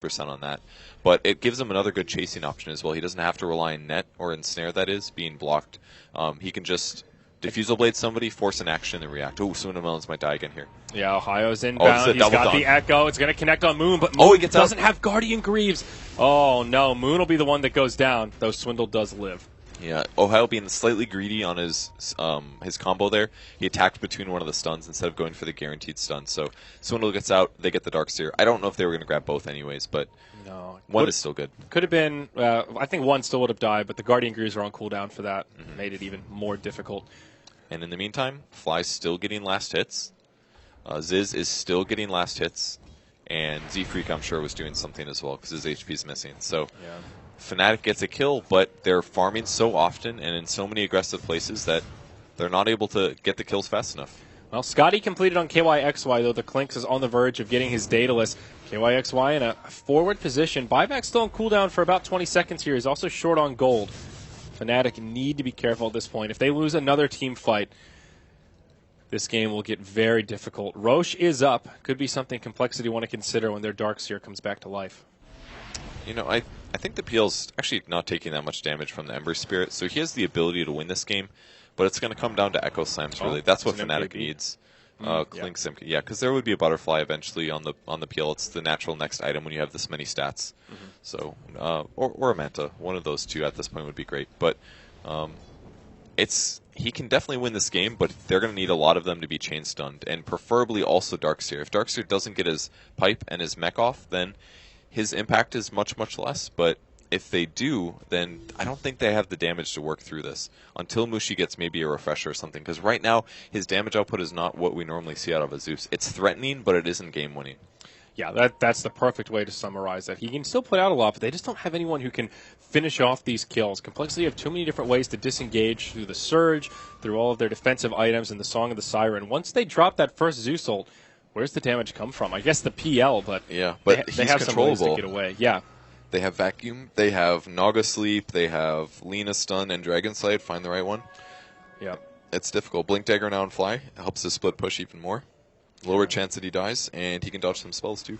on that. But it gives him another good chasing option as well. He doesn't have to rely on net or ensnare, that is, being blocked. He can just Diffusal Blade somebody, force an action, and react. Oh, Swindle Melons might die again here. Yeah, Ohio's inbound. He's got the Echo. It's going to connect on Moon, but Moon doesn't have Guardian Greaves. Oh, no. Moon will be the one that goes down, though Swindle does live. Yeah, Ohio being slightly greedy on his combo there. He attacked between one of the stuns instead of going for the guaranteed stun. So Swindle gets out, they get the Darkseer. I don't know if they were going to grab both anyways, but one is still good. Could have been, I think one still would have died, but the Guardian Greaves are on cooldown for that. Made it even more difficult. And in the meantime, Fly's still getting last hits. Ziz is still getting last hits. And Z-Freak, I'm sure, was doing something as well because his HP's missing. So Fnatic gets a kill, but they're farming so often and in so many aggressive places that they're not able to get the kills fast enough. Well, Scotty completed on KYXY, though the Clinks is on the verge of getting his Daedalus. KYXY in a forward position. Buyback still on cooldown for about 20 seconds here. He's also short on gold. Fnatic need to be careful at this point. If they lose another team fight, this game will get very difficult. Roche is up. Could be something Complexity want to consider when their Darkseer comes back to life. You know, I think the PL's actually not taking that much damage from the Ember Spirit, so he has the ability to win this game, but it's going to come down to Echo Slams, really. That's what Fnatic needs. Clinks, yeah, because there would be a Butterfly eventually on the PL. It's the natural next item when you have this many stats. So, or a Manta, one of those two at this point would be great. But he can definitely win this game, but they're going to need a lot of them to be chain stunned, and preferably also Darkseer. If Darkseer doesn't get his pipe and his mech off, then his impact is much, much less. But if they do, then I don't think they have the damage to work through this until Mushi gets maybe a refresher or something. Because right now, his damage output is not what we normally see out of a Zeus. It's threatening, but it isn't game-winning. Yeah, that's the perfect way to summarize that. He can still put out a lot, but they just don't have anyone who can finish off these kills. Complexity have too many different ways to disengage through the Surge, through all of their defensive items, and the Song of the Siren. Once they drop that first Zeus ult, where's the damage come from? I guess the PL, but yeah, but they have some ways to get away. Yeah. They have Vacuum, they have Naga Sleep, they have Lina Stun and Dragon Slide. Find the right one. Yeah. It's difficult. Blink Dagger now and Fly. It helps his split push even more. Lower chance that he dies, and he can dodge some spells too.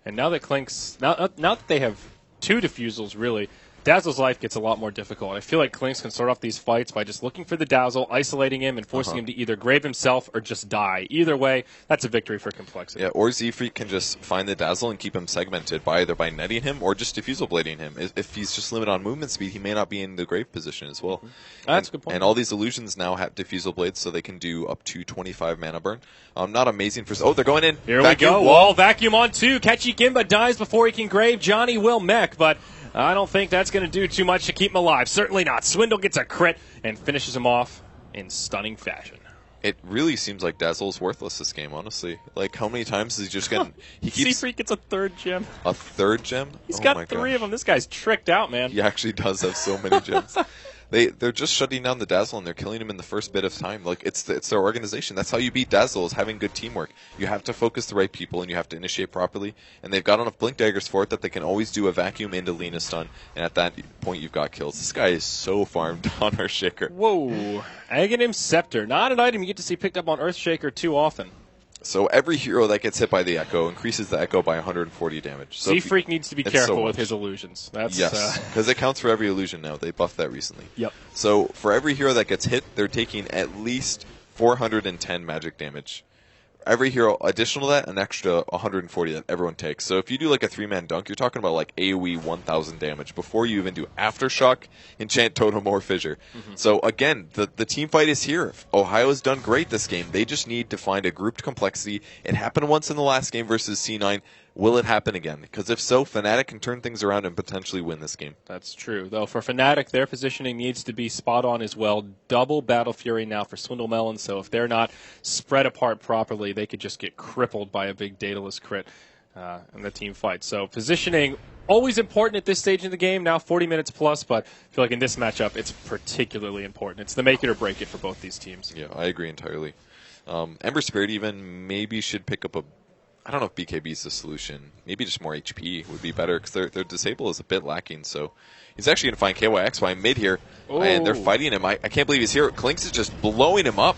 And now that Clinks, now that they have two Diffusals, really, Dazzle's life gets a lot more difficult. I feel like Clinks can start off these fights by just looking for the Dazzle, isolating him, and forcing him to either grave himself or just die. Either way, that's a victory for Complexity. Yeah, or Z-Freak can just find the Dazzle and keep him segmented by either by netting him or just Diffusal Blading him. If he's just limited on movement speed, he may not be in the grave position as well. That's a good point. And all these illusions now have Diffusal Blades, so they can do up to 25 mana burn. Not amazing for... Oh, they're going in. Here we go. Wall Vacuum on two. Catchy Kimba dies before he can grave. Johnny will mech, but I don't think that's going to do too much to keep him alive. Certainly not. Swindle gets a crit and finishes him off in stunning fashion. It really seems like Dazzle's worthless this game, honestly. Like, how many times is he just getting... Z-Freak gets a third gem. A third gem? He's got three of them. This guy's tricked out, man. He actually does have so many gems. They're just shutting down the Dazzle, and they're killing him in the first bit of time. Like, it's their organization. That's how you beat Dazzle, is having good teamwork. You have to focus the right people, and you have to initiate properly. And they've got enough Blink Daggers for it that they can always do a Vacuum into Lina Stun, and at that point, you've got kills. This guy is so farmed on Earthshaker. Whoa. Aghanim Scepter. Not an item you get to see picked up on Earthshaker too often. So every hero that gets hit by the Echo increases the Echo by 140 damage. So Z-Freak needs to be careful with his illusions. Yes, because it counts for every illusion now. They buffed that recently. Yep. So for every hero that gets hit, they're taking at least 410 magic damage. Every hero additional to that, an extra 140 that everyone takes. So if you do like a 3-man dunk, you're talking about like AoE 1000 damage before you even do Aftershock, Enchant Totem, or Fissure. So again, the team fight is here. Ohio's done great this game. They just need to find a grouped Complexity. It happened once in the last game versus C9. Will it happen again? Because if so, Fnatic can turn things around and potentially win this game. That's true. Though for Fnatic, their positioning needs to be spot on as well. Double Battle Fury now for Swindle Melon, so if they're not spread apart properly, they could just get crippled by a big Daedalus crit in the team fight. So positioning, always important at this stage in the game, now 40 minutes plus, but I feel like in this matchup, it's particularly important. It's the make it or break it for both these teams. Yeah, I agree entirely. Ember Spirit even maybe should pick up a... I don't know if BKB is the solution. Maybe just more HP would be better because their disable is a bit lacking. So he's actually going to find KYXY mid here, and they're fighting him. I can't believe he's here. Clinks is just blowing him up.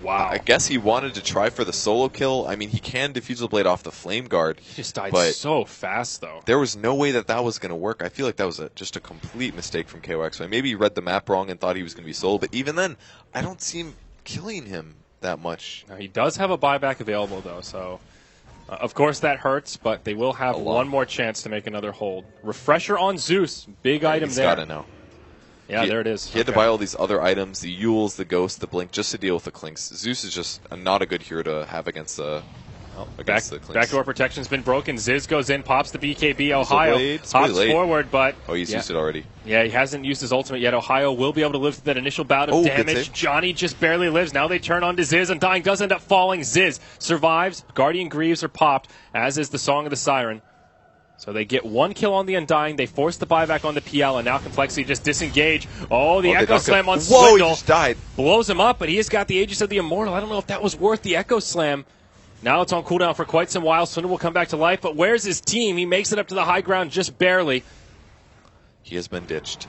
Wow. I guess he wanted to try for the solo kill. I mean, he can defuse the blade off the Flame Guard. He just died but so fast, though. there was no way that was going to work. I feel like that was just a complete mistake from KYXY. Maybe he read the map wrong and thought he was going to be solo, but even then, I don't see him killing him that much. Now, he does have a buyback available, though, so of course that hurts, but they will have one more chance to make another hold. Refresher on Zeus. Big item there. He's got it now. Yeah, there it is. He had to buy all these other items, the Yules, the Ghost, the Blink, just to deal with the Clinks. Zeus is just not a good hero to have against the Clinks. Backdoor protection's been broken. Ziz goes in, pops the BKB. Ohio hops forward, but... Oh, he's used it already. Yeah, he hasn't used his ultimate yet. Ohio will be able to live through that initial bout of damage. Johnny just barely lives. Now they turn on to Ziz. Undying does end up falling. Ziz survives. Guardian Greaves are popped, as is the Song of the Siren. So they get one kill on the Undying. They force the buyback on the PL, and now Complexity just disengage. Oh, the Echo Slam on Swindle. Whoa, he just died. Blows him up, but he has got the Aegis of the Immortal. I don't know if that was worth the Echo Slam. Now it's on cooldown for quite some while. Swindle will come back to life, but where's his team? He makes it up to the high ground just barely. He has been ditched.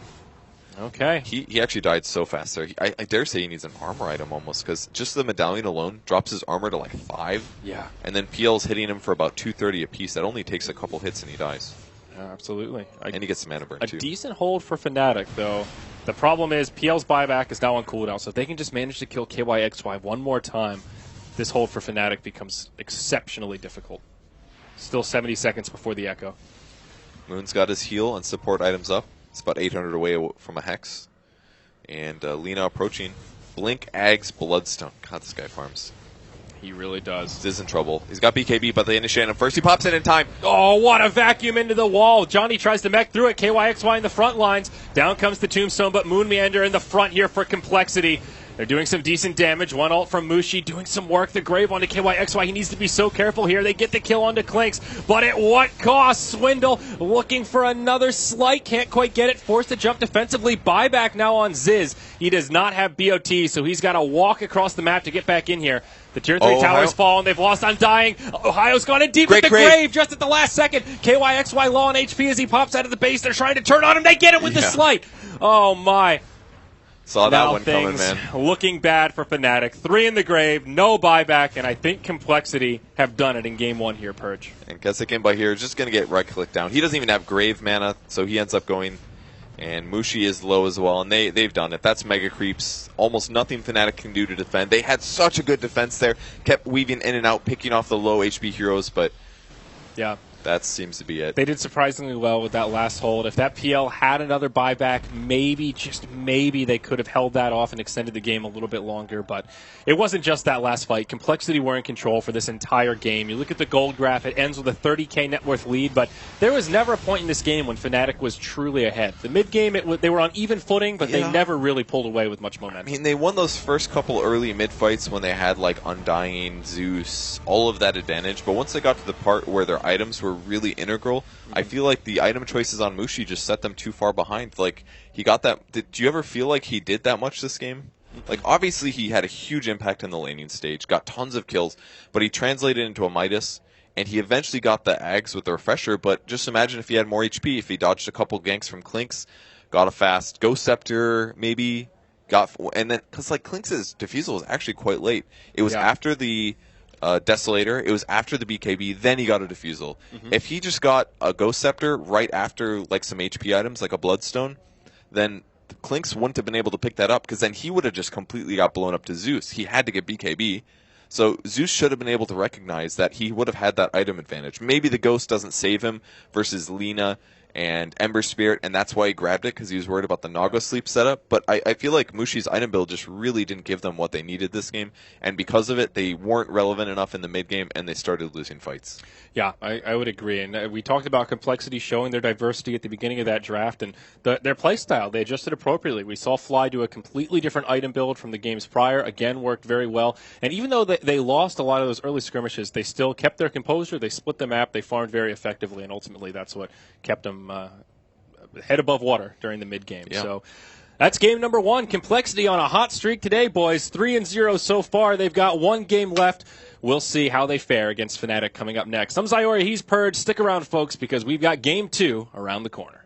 Okay. He actually died so fast there. I dare say he needs an armor item almost, because just the medallion alone drops his armor to like 5. Yeah. And then PL's hitting him for about 230 apiece. That only takes a couple hits and he dies. Absolutely. And he gets some mana burn too. A decent hold for Fnatic, though. The problem is PL's buyback is now on cooldown, so if they can just manage to kill KYXY one more time, this hold for Fnatic becomes exceptionally difficult. Still 70 seconds before the Echo. Moon's got his heal and support items up. It's about 800 away from a Hex. And Lina approaching. Blink, Ags, Bloodstone. God, this guy farms. He really does. He's in trouble. He's got BKB, but they initiate him first. He pops in time. Oh, what a vacuum into the wall. Johnny tries to mech through it. KYXY in the front lines. Down comes the Tombstone, but Moon Meander in the front here for Complexity. They're doing some decent damage. One ult from Mushi doing some work. The Grave onto KYXY. He needs to be so careful here. They get the kill onto Clinks, but at what cost? Swindle looking for another slight. Can't quite get it. Forced to jump defensively. Buyback now on Ziz. He does not have BOT, so he's got to walk across the map to get back in here. The Tier 3 towers fall, and they've lost Undying. Ohio's gone in deep with the Grave just at the last second. KYXY low on HP as he pops out of the base. They're trying to turn on him. They get it with the slight. Oh, my. Saw that one coming, man. Looking bad for Fnatic. 3 in the Grave, no buyback, and I think Complexity have done it in Game 1 here, Purge. And Kesik by here is just going to get right-click down. He doesn't even have Grave mana, so he ends up going. And Mushi is low as well, and they've done it. That's Mega Creeps. Almost nothing Fnatic can do to defend. They had such a good defense there. Kept weaving in and out, picking off the low HP heroes, but yeah, that seems to be it. They did surprisingly well with that last hold. If that PL had another buyback, maybe, just maybe, they could have held that off and extended the game a little bit longer. But it wasn't just that last fight. Complexity were in control for this entire game. You look at the gold graph, it ends with a 30k net worth lead, but there was never a point in this game when Fnatic was truly ahead. The mid-game, they were on even footing, but they never really pulled away with much momentum. I mean, they won those first couple early mid-fights when they had, like, Undying, Zeus, all of that advantage. But once they got to the part where their items were really integral, I feel like the item choices on Mushi just set them too far behind. Like, he got that... Do you ever feel like he did that much this game? Like, obviously he had a huge impact in the laning stage, got tons of kills, but he translated into a Midas, and he eventually got the Ags with the Refresher, but just imagine if he had more HP, if he dodged a couple ganks from Clinks, got a fast Ghost Scepter, maybe, and then, because, like, Clinks' defusal was actually quite late. It was after the... Desolator, it was after the BKB, then he got a defusal. If he just got a Ghost Scepter right after like some HP items, like a Bloodstone, then Clinks wouldn't have been able to pick that up, because then he would have just completely got blown up to Zeus. He had to get BKB. So Zeus should have been able to recognize that he would have had that item advantage. Maybe the Ghost doesn't save him versus Lina and Ember Spirit, and that's why he grabbed it, because he was worried about the Naga Sleep setup. But I feel like Mushi's item build just really didn't give them what they needed this game, and because of it, they weren't relevant enough in the mid-game, and they started losing fights. Yeah, I would agree. And we talked about Complexity showing their diversity at the beginning of that draft, and their playstyle, they adjusted appropriately. We saw Fly do a completely different item build from the games prior, again, worked very well. And even though they lost a lot of those early skirmishes, they still kept their composure, they split the map, they farmed very effectively, and ultimately that's what kept them head above water during the mid-game. Yeah. So that's game number 1. Complexity on a hot streak today, boys. 3-0 so far. They've got one game left. We'll see how they fare against Fnatic coming up next. I'm Zayori. He's Purge. Stick around, folks, because we've got game 2 around the corner.